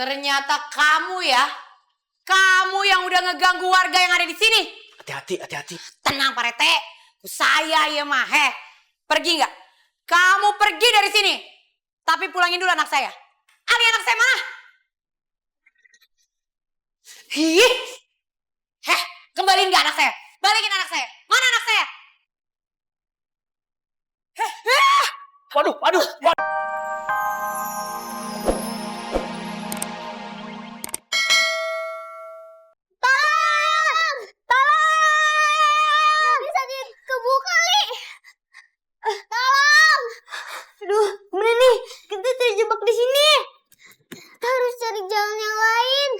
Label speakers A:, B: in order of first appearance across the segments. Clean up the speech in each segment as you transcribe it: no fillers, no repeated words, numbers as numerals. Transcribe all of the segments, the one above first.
A: Ternyata kamu ya. Kamu yang udah ngeganggu warga yang ada di sini.
B: Hati-hati.
A: Tenang Pak Rete. Saya ya mah. Pergi nggak? Kamu pergi dari sini. Tapi pulangin dulu anak saya. Ali anak saya mana? Kembaliin nggak anak saya? Balikin anak saya. Mana anak saya?
B: Waduh.
C: Tolong! Bisa dikebuka, Li. Tolong! Aduh, gimana nih? Kita terjebak di sini. Kita harus cari jalan yang lain.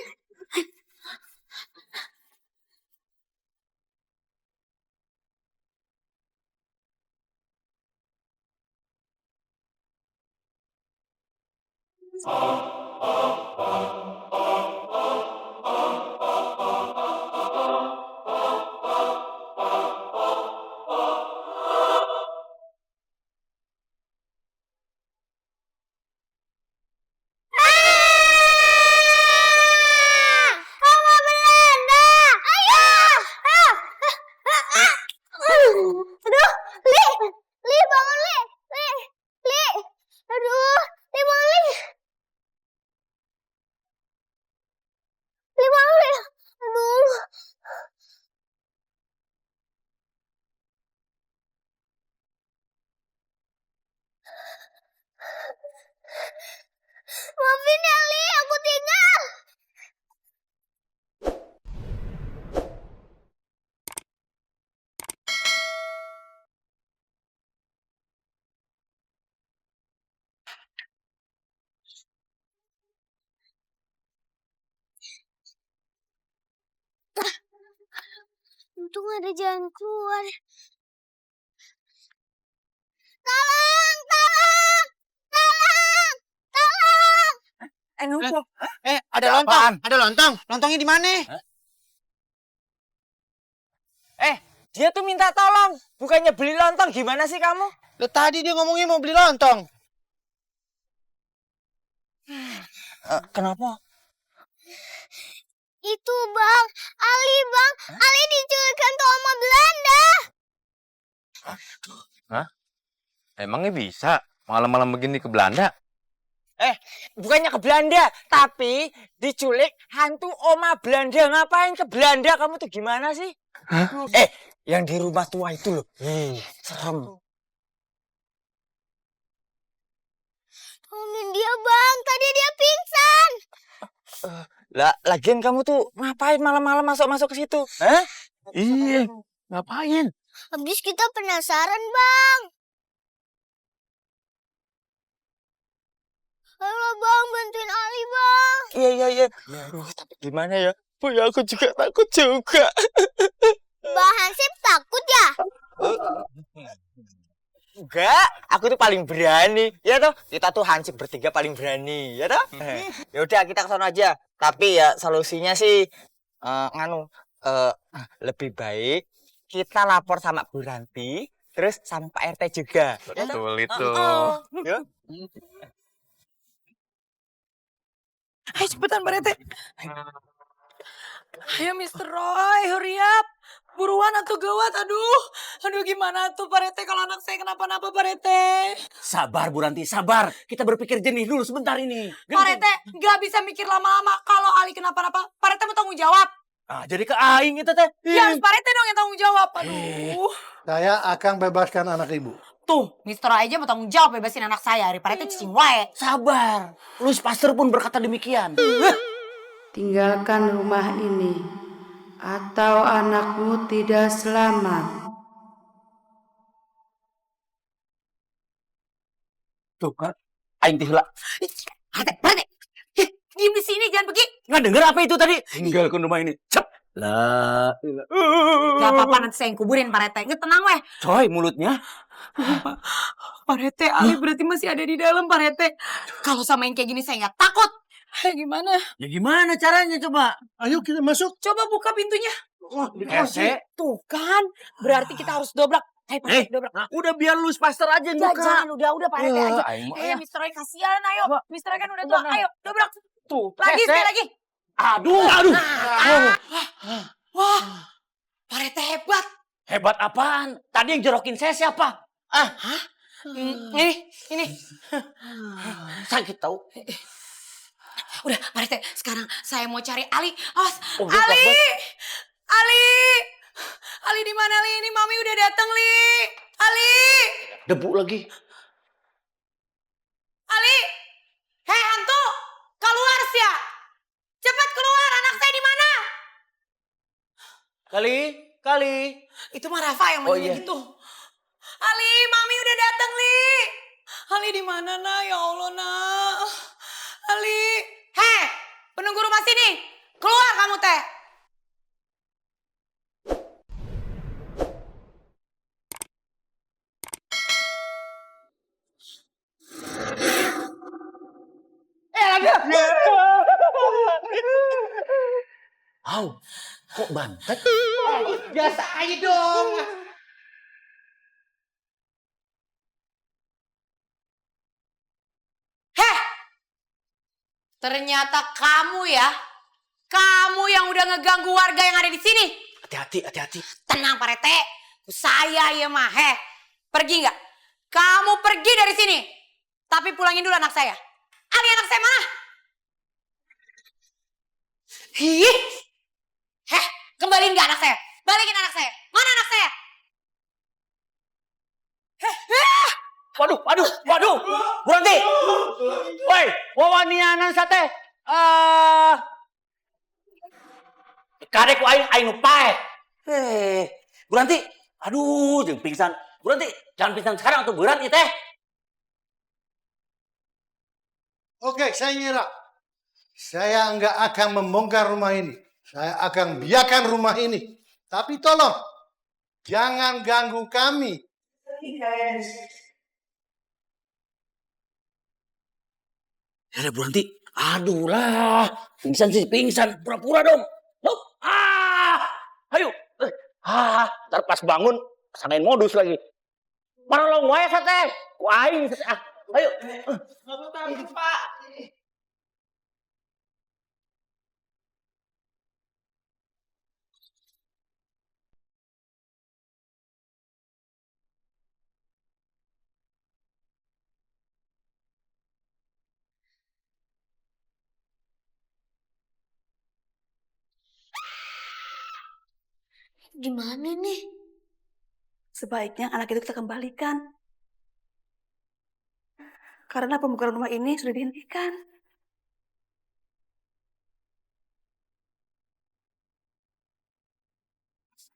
C: Sama Belanda! Ayo! Aduh, Li bangun, Li. Aduh, Li bangun, Li. Li bangun, Li. Aduh. Maafin ya, Li, aku tinggal. Untung ada jalan keluar. Tolong!
B: Ada lontong. Ada lontong. Lontongnya di mana?
D: Dia tuh minta tolong, bukannya beli lontong. Gimana sih kamu?
B: Tadi dia ngomongin mau beli lontong.
D: Kenapa?
C: Itu Bang, Bang. Ali diculik hantu sama Belanda.
E: Hah? Emangnya bisa malam-malam begini ke Belanda?
D: Bukannya ke Belanda, tapi diculik hantu oma Belanda. Ngapain ke Belanda? Kamu tuh gimana sih?
E: Hah?
D: Yang di rumah tua itu loh. Serem.
C: Tolongin dia, Bang. Tadi dia pingsan.
D: Lagian kamu tuh ngapain malam-malam masuk ke situ? Hah?
E: Iya, ngapain?
C: Habis kita penasaran, Bang. Ayo, Bang, bantuin Ali, Bang.
D: Iya. Aduh, tapi gimana ya? Aku juga takut juga.
C: Bang Hansip takut ya?
D: Enggak, aku tuh paling berani. Ya toh, kita tuh hansip bertiga paling berani, ya toh? Ya udah kita ke sana aja. Tapi ya solusinya sih lebih baik kita lapor sama Bu Ranti, terus sama Pak RT juga.
E: Betul itu.
D: Ya.
A: Ayo cepetan Pak Rete. Ayo Mr. Roy, hurry up. Buruan atau gawat, aduh gimana tuh Pak Rete kalau anak saya kenapa-napa Pak Rete.
B: Sabar Bu Ranti, sabar. Kita berpikir jernih dulu sebentar ini.
A: Pak Rete gak bisa mikir lama-lama. Kalau Ali kenapa-napa, Pak Rete mau tanggung jawab.
B: Jadi ke aing itu teh.
A: Ya harus Pak Rete dong yang tanggung jawab, aduh.
F: Saya akan bebaskan anak ibu.
A: Tuh, Mr. Roy aja mau tanggung jawab bebasin anak saya. Hari Pak Rete cicing wae.
B: Sabar. Louis Pasteur pun berkata demikian.
G: Tinggalkan rumah ini, atau anakmu tidak selamat.
B: Tuh kan, aing teh heula.
A: Pak Rete, diem di sini jangan pergi.
B: Nggak denger apa itu tadi? Tinggalkan rumah ini. Cep. Lah.
A: Gak apa-apa nanti saya yang kuburin Pak Rete. Nggak tenang weh.
B: Coy mulutnya.
A: Pak Rete, Ali berarti masih ada di dalam Pak Rete. Kalau sama yang kayak gini saya nggak takut. Gimana?
B: Ya gimana caranya coba?
F: Ayo kita masuk.
A: Coba buka pintunya.
F: Wah,
A: Tuh kan, berarti kita harus dobrak. Ayo Pak Rete, dobrak.
B: Udah biar Louis Pasteur aja yang buka.
A: Jangan, udah Pak Rete aja.
B: aing mah.
A: Mr. Roy kasihan, ayo. Mr. Roy kan udah tua, ayo dobrak.
B: Tuh,
A: Lagi,
B: hese.
A: sekali lagi.
B: Aduh, aduh.
A: Wah, Pak Rete hebat.
B: Hebat apaan? Tadi yang jorokin saya siapa?
A: Ini.
B: Sakit tahu.
A: Udah, Pak Rete, sekarang saya mau cari Ali. Awas,
B: Oh,
A: Ali!
B: hebat.
A: Ali! Ali di mana, Ali? Ini Mami udah datang, Li. Ali!
B: Debu lagi.
A: Ali! Hei, hantu! Keluar, ya! Cepat keluar, anak saya di mana?
B: Kali.
A: Itu mah Rafa yang
B: Oh,
A: manggil
B: iya.
A: gitu. Ali, Mami udah datang, Li. Ali di mana, nak? Ya Allah, nak. Ali. Hei, penunggu rumah sini. Keluar kamu, teh.
B: Kok bantet?
D: Biasa aja dong.
A: Heh, ternyata kamu ya. Kamu yang udah ngeganggu warga yang ada di sini.
B: Hati-hati.
A: Tenang, Pak Rete. Saya ya mah. Heh, pergi nggak? Kamu pergi dari sini. Tapi pulangin dulu anak saya. Ali, anak saya mana? Hih. Heh, kembaliin nggak anak saya? Balikin anak saya. Mana anak saya?
B: Waduh. Berhenti. Woi, wawanianan sate. Karek ku aing nu pae. Berhenti. Aduh, jeung pingsan. Berhenti. Jangan pingsan sekarang tuh berat ieu teh.
F: Oke, saya ngira. Saya nggak akan membongkar rumah ini. Saya akan biarkan rumah ini. Tapi tolong, jangan ganggu kami.
B: Ya berhenti. Aduh lah. Pingsan. Pura-pura dong. Loh. Ayo. Ntar pas bangun, sanain modus lagi. Marolong wae sate. Ku aing sate. Ayo.
D: Pak.
C: Gimana nih?
H: Sebaiknya anak itu kita kembalikan. Karena pembukaan rumah ini sudah dihentikan.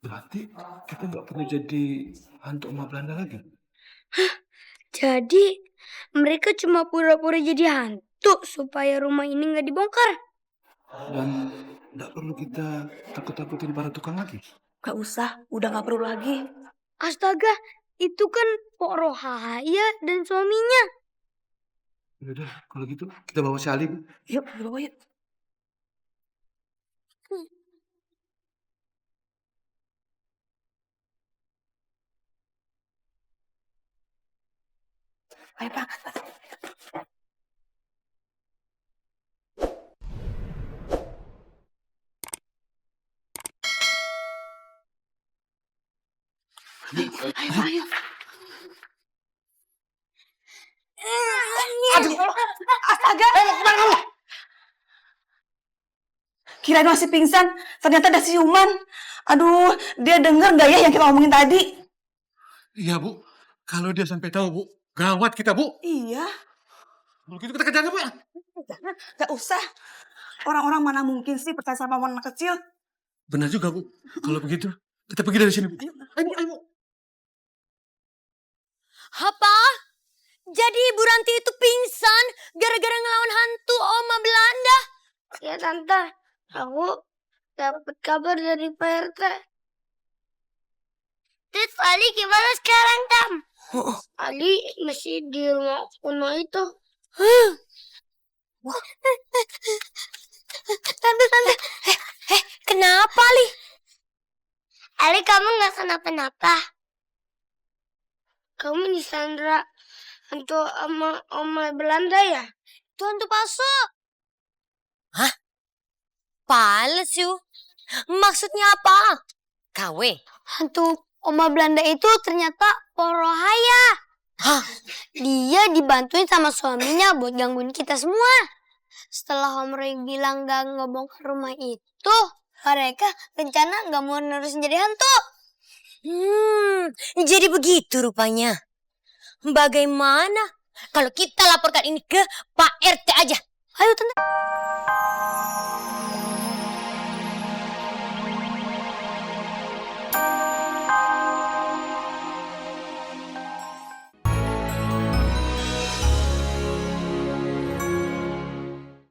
I: Berarti kita nggak perlu jadi hantu emak Belanda lagi.
C: Jadi mereka cuma pura-pura jadi hantu supaya rumah ini nggak dibongkar.
I: Dan nggak perlu kita takut-takutin para tukang lagi.
H: Gak usah, udah gak perlu lagi.
C: Astaga, itu kan Pok Rohaya dan suaminya.
I: Yaudah, kalau gitu kita bawa si Ali, Bu.
H: Yuk, bawa yuk. Ayo, Pak. Ayo.
A: Aduh, astaga.
B: Kemana kamu?
H: Kirain masih pingsan, ternyata ada siuman. Aduh, dia denger gak ya yang kita omongin tadi?
I: Iya, Bu. Kalau dia sampai tahu, Bu, gawat kita, Bu.
H: Iya,
I: Kalau gitu kita kejar dia, Bu.
H: gak usah. Orang-orang mana mungkin sih percaya sama anak kecil?
I: Benar juga, Bu. Kalau begitu, kita pergi dari sini, Bu. Ayo, Bu.
C: Apa? Jadi Ibu Ranti itu pingsan gara-gara ngelawan hantu Oma Belanda? Ya, Tante. Aku dapat kabar dari Pak RT. Terus Ali gimana sekarang, Tam? Ali masih di rumah kuno itu. Tante. Kenapa, Ali? Ali, kamu nggak kenapa-napa? Kamu disandra hantu sama Oma Belanda ya? Itu hantu palsu. Palsu? Maksudnya apa? KW? Hantu Oma Belanda itu ternyata Porohaya. Hah? Dia dibantuin sama suaminya buat gangguin kita semua. Setelah Om Roy bilang gak ngebongkar rumah itu, mereka rencana gak mau nerusin jadi hantu. Jadi begitu rupanya. Bagaimana kalau kita laporkan ini ke Pak RT aja? Ayo, Tante.